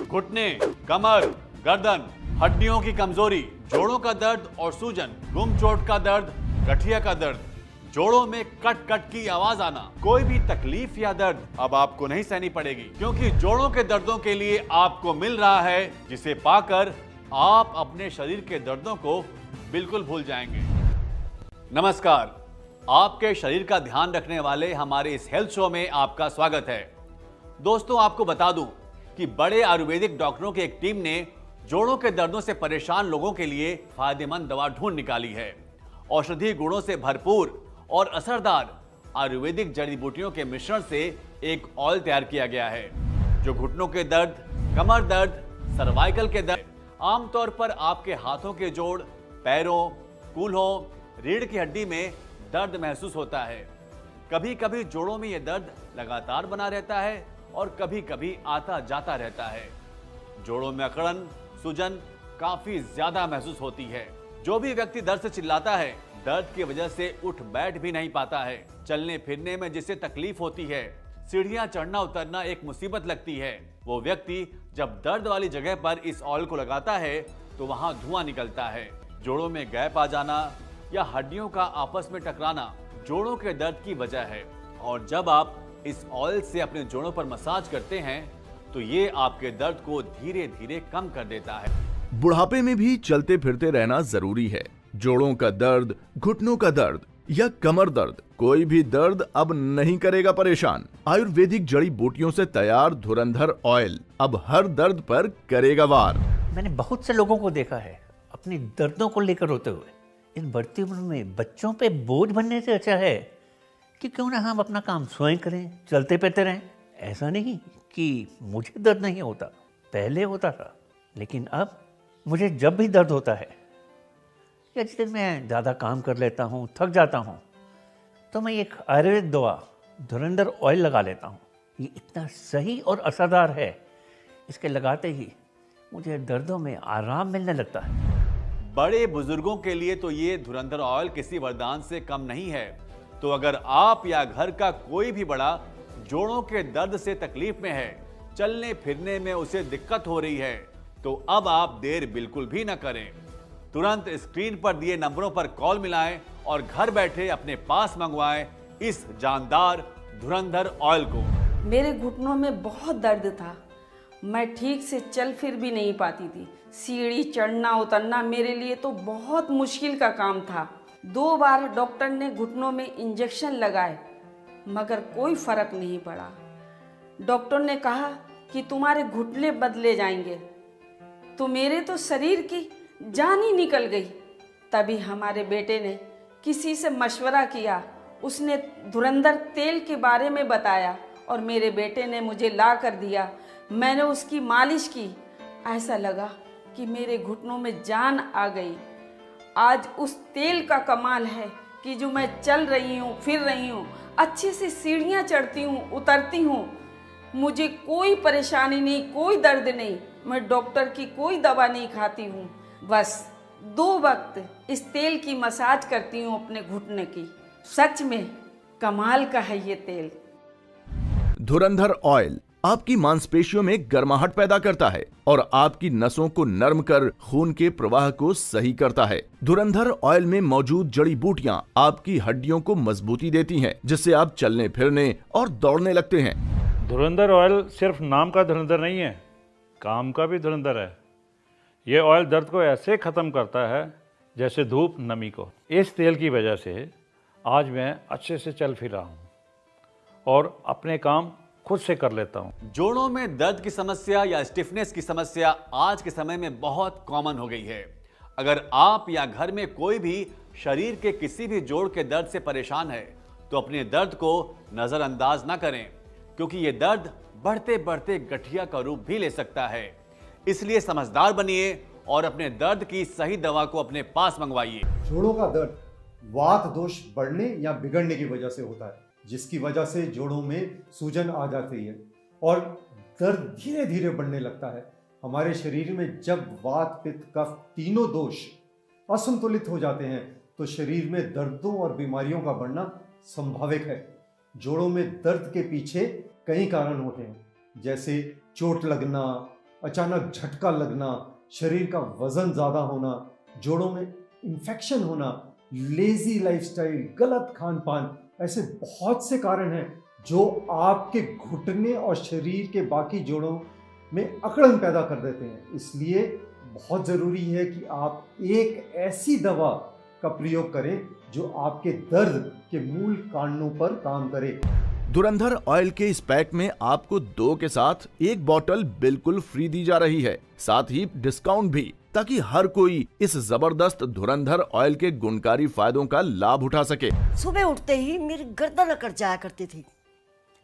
घुटने, कमर, गर्दन, हड्डियों की कमजोरी, जोड़ों का दर्द और सूजन, गुम चोट का दर्द, गठिया का दर्द, जोड़ों में कट कट की आवाज आना, कोई भी तकलीफ या दर्द अब आपको नहीं सहनी पड़ेगी, क्योंकि जोड़ों के दर्दों के लिए आपको मिल रहा है जिसे पाकर आप अपने शरीर के दर्दों को बिल्कुल भूल जाएंगे। नमस्कार, आपके शरीर का ध्यान रखने वाले हमारे इस हेल्थ शो में आपका स्वागत है। दोस्तों, आपको बता दूं कि बड़े आयुर्वेदिक डॉक्टरों की एक टीम ने जोड़ों के दर्दों से परेशान लोगों के लिए फायदेमंद दवा ढूंढ निकाली है। औषधीय गुणों से भरपूर और असरदार आयुर्वेदिक जड़ी बूटियों के मिश्रण से एक ऑयल तैयार किया गया है जो घुटनों के दर्द, कमर दर्द, सर्वाइकल के दर्द, आमतौर पर आपके हाथों के जोड़, पैरों, कूल्हों, रीढ़ की हड्डी में दर्द महसूस होता है। कभी कभी जोड़ों में यह दर्द लगातार बना रहता है और कभी कभी आता जाता रहता है। जोड़ों में अकड़न, सूजन काफी ज्यादा महसूस होती है। जो भी व्यक्ति दर्द से चिल्लाता है, दर्द की वजह से उठ बैठ भी नहीं पाता है, चलने फिरने में जिससे तकलीफ होती है, सीढ़ियां चढ़ना उतरना एक मुसीबत लगती है, वो व्यक्ति जब दर्द वाली जगह पर इस ऑयल को लगाता है तो वहां धुआं निकलता है। जोड़ों में गैप आ जाना या हड्डियों का आपस में टकराना जोड़ों के दर्द की वजह है, और जब आप इस ऑयल से अपने जोड़ों पर मसाज करते हैं तो ये आपके दर्द को धीरे धीरे कम कर देता है। बुढ़ापे में भी चलते फिरते रहना जरूरी है। जोड़ों का दर्द, घुटनों का दर्द या कमर दर्द, कोई भी दर्द अब नहीं करेगा परेशान। आयुर्वेदिक जड़ी बूटियों से तैयार धुरंधर ऑयल अब हर दर्द पर करेगा वार। मैंने बहुत से लोगों को देखा है अपनी दर्दों को लेकर रोते हुए। इन बढ़ती उम्र में बच्चों पे बोझ बनने से अच्छा है कि क्यों ना हम अपना काम स्वयं करें, चलते फिरते रहें। ऐसा नहीं कि मुझे दर्द नहीं होता, पहले होता था, लेकिन अब मुझे जब भी दर्द होता है या जिस दिन मैं ज़्यादा काम कर लेता हूँ, थक जाता हूँ, तो मैं एक आयुर्वेदिक दवा धुरंधर ऑयल लगा लेता हूँ। ये इतना सही और असरदार है, इसके लगाते ही मुझे दर्दों में आराम मिलने लगता है। बड़े बुजुर्गों के लिए तो ये धुरंधर ऑयल किसी वरदान से कम नहीं है। तो अगर आप या घर का कोई भी बड़ा जोड़ों के दर्द से तकलीफ में है, चलने फिरने में उसे दिक्कत हो रही है, तो अब आप देर बिल्कुल भी न करें। तुरंत स्क्रीन पर दिए नंबरों पर कॉल मिलाएं और घर बैठे अपने पास मंगवाएं इस जानदार धुरंधर ऑयल को। मेरे घुटनों में बहुत दर्द था, मैं ठीक से चल फिर भी नहीं पाती थी। सीढ़ी चढ़ना उतरना मेरे लिए तो बहुत मुश्किल का काम था। 2 बार डॉक्टर ने घुटनों में इंजेक्शन लगाए, मगर कोई फर्क नहीं पड़ा। डॉक्टर ने कहा कि तुम्हारे घुटने बदले जाएंगे, तो मेरे तो शरीर की जान ही निकल गई। तभी हमारे बेटे ने किसी से मशवरा किया, उसने धुरंधर तेल के बारे में बताया और मेरे बेटे ने मुझे ला कर दिया। मैंने उसकी मालिश की, ऐसा लगा कि मेरे घुटनों में जान आ गई। आज उस तेल का कमाल है कि जो मैं चल रही हूँ, फिर रही हूँ, अच्छे से सीढ़ियाँ चढ़ती हूँ, उतरती हूँ, मुझे कोई परेशानी नहीं, कोई दर्द नहीं। मैं डॉक्टर की कोई दवा नहीं खाती हूँ, बस 2 वक्त इस तेल की मसाज करती हूँ अपने घुटने की। सच में कमाल का है ये तेल। धुरंधर ऑयल आपकी मांसपेशियों में गर्माहट पैदा करता है और आपकी नसों को नरम कर खून के प्रवाह को सही करता है। धुरंधर ऑयल में मौजूद जड़ी बूटियां आपकी हड्डियों को मजबूती देती हैं, जिससे आप चलने फिरने और दौड़ने लगते हैं। धुरंधर ऑयल सिर्फ नाम का धुरंधर नहीं है, काम का भी धुरंधर है। ये ऑयल दर्द को ऐसे ख़त्म करता है जैसे धूप नमी को। इस तेल की वजह से आज मैं अच्छे से चल फिर रहा हूँ और अपने काम खुद से कर लेता हूँ। जोड़ों में दर्द की समस्या या स्टिफनेस की समस्या आज के समय में बहुत कॉमन हो गई है। अगर आप या घर में कोई भी शरीर के किसी भी जोड़ के दर्द से परेशान है तो अपने दर्द को नजरअंदाज ना करें, क्योंकि ये दर्द बढ़ते बढ़ते गठिया का रूप भी ले सकता है। इसलिए समझदार बनिए और अपने दर्द की सही दवा को अपने पास मंगवाइए। जोड़ों का दर्द वात दोष बढ़ने या बिगड़ने की वजह से होता है, जिसकी वजह से जोड़ों में सूजन आ जाती है और दर्द धीरे धीरे बढ़ने लगता है। हमारे शरीर में जब वात, पित्त, कफ तीनों दोष असंतुलित हो जाते हैं तो शरीर में दर्दों और बीमारियों का बढ़ना संभाविक है। जोड़ों में दर्द के पीछे कई कारण होते हैं, जैसे चोट लगना, अचानक झटका लगना, शरीर का वजन ज़्यादा होना, जोड़ों में इन्फेक्शन होना, लेजी लाइफस्टाइल, गलत खान पान, ऐसे बहुत से कारण हैं जो आपके घुटने और शरीर के बाकी जोड़ों में अकड़न पैदा कर देते हैं। इसलिए बहुत ज़रूरी है कि आप एक ऐसी दवा का प्रयोग करें जो आपके दर्द के मूल कारणों पर काम करे। धुरंधर ऑयल के इस पैक में आपको 2 के साथ 1 बॉटल बिल्कुल फ्री दी जा रही है, साथ ही डिस्काउंट भी, ताकि हर कोई इस जबरदस्त धुरंधर ऑयल के गुणकारी फायदों का लाभ उठा सके। सुबह उठते ही मेरी गर्दन अकड़ जाया करती थी,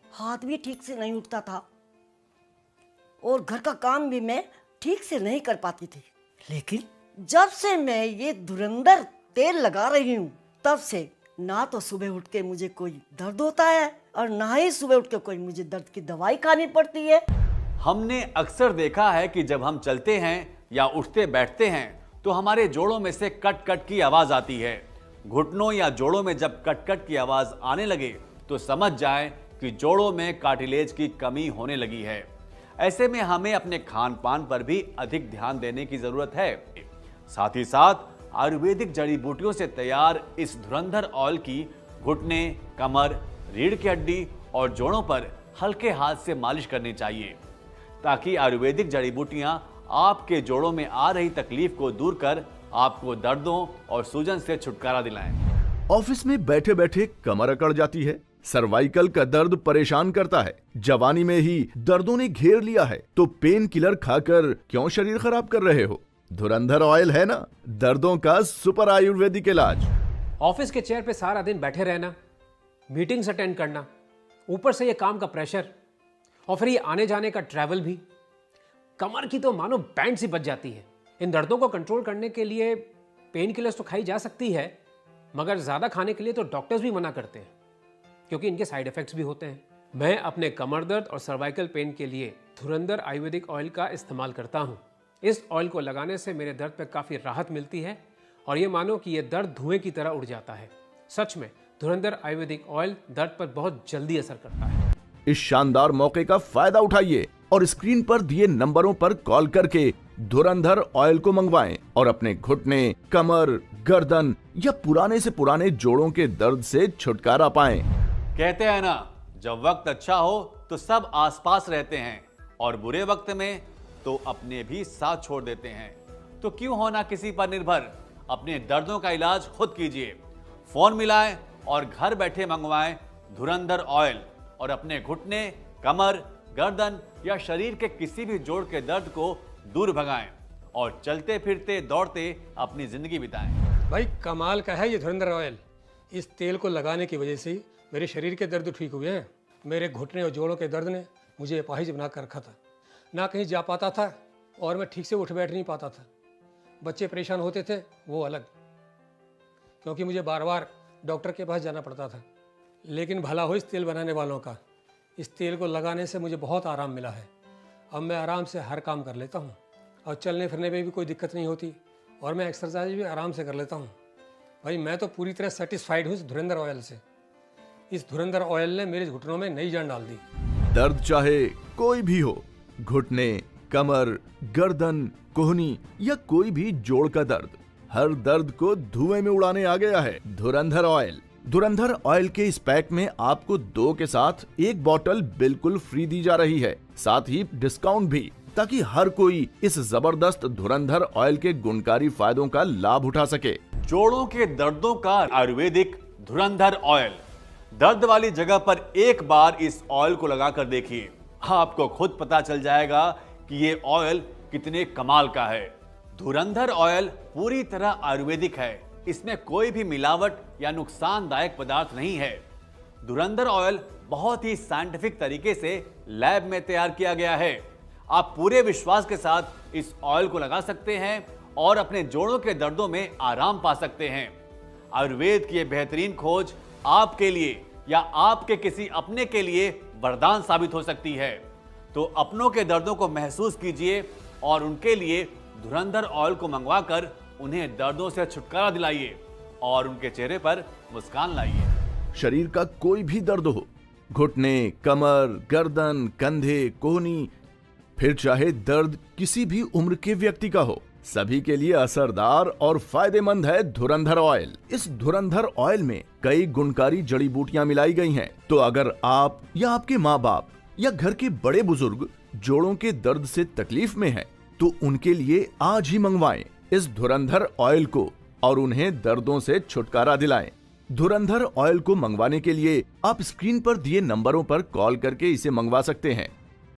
हाथ भी ठीक से नहीं उठता था और घर का काम भी मैं ठीक से नहीं कर पाती थी। लेकिन जब से मैं ये धुरंधर तेल लगा रही हूँ, तब से ना तो सुबह उठ के मुझे कोई दर्द होता है और ना ही सुबह उठ के कोई मुझे दर्द की दवाई खानी पड़ती है। हमने अक्सर देखा है कि जब हम चलते हैं या उठते बैठते हैं तो हमारे जोड़ों में से कट कट की आवाज आती है। घुटनों या जोड़ों में जब कट कट की आवाज आने लगे तो समझ जाएं कि जोड़ों में कार्टिलेज की कमी होने लगी है। ऐसे में हमें अपने खान पान पर भी अधिक ध्यान देने की जरूरत है। साथ ही साथ आयुर्वेदिक जड़ी बूटियों से तैयार इस धुरंधर ऑयल की घुटने, कमर, रीढ़ की हड्डी और जोड़ों पर हल्के हाथ से मालिश करनी चाहिए, ताकि आयुर्वेदिक जड़ी बूटियां आपके जोड़ों में आ रही तकलीफ को दूर कर आपको दर्दों और सूजन से छुटकारा दिलाएं। ऑफिस में बैठे बैठे कमर अकड़ जाती है, सर्वाइकल का दर्द परेशान करता है, जवानी में ही दर्दों ने घेर लिया है, तो पेन किलर खाकर क्यों शरीर खराब कर रहे हो? धुरंधर ऑयल है ना दर्दों का सुपर आयुर्वेदिक इलाज। ऑफिस के चेयर पे सारा दिन बैठे रहना, मीटिंग्स अटेंड करना, ऊपर से ये काम का प्रेशर और फिर ये आने जाने का ट्रैवल भी, कमर की तो मानो बैंड सी बज जाती है। इन दर्दों को कंट्रोल करने के लिए पेन किलर्स तो खाई जा सकती है, मगर ज़्यादा खाने के लिए तो डॉक्टर्स भी मना करते हैं, क्योंकि इनके साइड इफेक्ट्स भी होते हैं। मैं अपने कमर दर्द और सर्वाइकल पेन के लिए धुरंधर आयुर्वेदिक ऑयल का इस्तेमाल करता हूँ। इस ऑयल को लगाने से मेरे दर्द पर काफ़ी राहत मिलती है और ये मानो कि ये दर्द धुएं की तरह उड़ जाता है। सच में धुरंधर आयुर्वेदिक ऑयल दर्द पर बहुत जल्दी असर करता है। इस शानदार मौके का फायदा उठाइए और स्क्रीन पर दिए नंबरों पर कॉल करके धुरंधर ऑयल को मंगवाएं और अपने घुटने, कमर, गर्दन या पुराने से पुराने जोड़ों के दर्द से छुटकारा पाएं। कहते हैं ना, जब वक्त अच्छा हो तो सब आसपास रहते हैं और बुरे वक्त में तो अपने भी साथ छोड़ देते हैं। तो क्यों होना किसी पर निर्भर, अपने दर्दों का इलाज खुद कीजिए। फोन मिलाएं और घर बैठे मंगवाएं धुरंधर ऑयल और अपने घुटने, कमर, गर्दन या शरीर के किसी भी जोड़ के दर्द को दूर भगाएं और चलते फिरते दौड़ते अपनी जिंदगी बिताएं। भाई कमाल का है ये धुरंधर ऑयल। इस तेल को लगाने की वजह से मेरे शरीर के दर्द ठीक हुए हैं। मेरे घुटने और जोड़ों के दर्द ने मुझे अपाहिज बना कर रखा था, ना कहीं जा पाता था और मैं ठीक से उठ बैठ नहीं पाता था। बच्चे परेशान होते थे वो अलग, क्योंकि मुझे बार बार डॉक्टर के पास जाना पड़ता था। लेकिन भला हो इस तेल बनाने वालों का। इस तेल को लगाने से मुझे बहुत आराम मिला है। अब मैं आराम से हर काम कर लेता हूँ और चलने फिरने में भी कोई दिक्कत नहीं होती और मैं एक्सरसाइज भी आराम से कर लेता हूँ। भाई मैं तो पूरी तरह सेटिस्फाइड हूँ इस धुरंधर ऑयल से। इस धुरंधर ऑयल ने मेरे घुटनों में नई जान डाल दी। दर्द चाहे कोई भी हो, घुटने, कमर, गर्दन, कोहनी या कोई भी जोड़ का दर्द, हर दर्द को धुएं में उड़ाने आ गया है धुरंधर ऑयल। धुरंधर ऑयल के इस पैक में आपको 2 के साथ 1 बॉटल बिल्कुल फ्री दी जा रही है, साथ ही डिस्काउंट भी, ताकि हर कोई इस जबरदस्त धुरंधर ऑयल के गुणकारी फायदों का लाभ उठा सके। जोड़ों के दर्दों का आयुर्वेदिक धुरंधर ऑयल। दर्द वाली जगह पर एक बार इस ऑयल को लगाकर देखिए, आपको खुद पता चल जाएगा कि ये ऑयल कितने कमाल का है। धुरंधर ऑयल पूरी तरह आयुर्वेदिक है, इसमें कोई भी मिलावट या नुकसानदायक पदार्थ नहीं है। धुरंधर ऑयल बहुत ही साइंटिफिक तरीके से लैब में तैयार किया गया है। आप पूरे विश्वास के साथ इस ऑयल को लगा सकते हैं और अपने जोड़ों के दर्दों में आराम पा सकते हैं। आयुर्वेद की यह बेहतरीन खोज आपके लिए या आपके किसी अपने के लिए वरदान साबित हो सकती है। तो अपनों के दर्दों को महसूस कीजिए और उनके लिए धुरंधर ऑयल को मंगवाकर उन्हें दर्दों से छुटकारा दिलाइए और उनके चेहरे पर मुस्कान लाइए। शरीर का कोई भी दर्द हो, घुटने, कमर, गर्दन, कंधे, कोहनी, फिर चाहे दर्द किसी भी उम्र के व्यक्ति का हो, सभी के लिए असरदार और फायदेमंद है धुरंधर ऑयल। इस धुरंधर ऑयल में कई गुणकारी जड़ी बूटियां मिलाई गई हैं। तो अगर आप या आपके माँ बाप या घर के बड़े बुजुर्ग जोड़ों के दर्द से तकलीफ में हैं, तो उनके लिए आज ही मंगवाएं इस धुरंधर ऑयल को और उन्हें दर्दों से छुटकारा दिलाएं। धुरंधर ऑयल को मंगवाने के लिए आप स्क्रीन पर दिए नंबरों पर कॉल करके इसे मंगवा सकते हैं।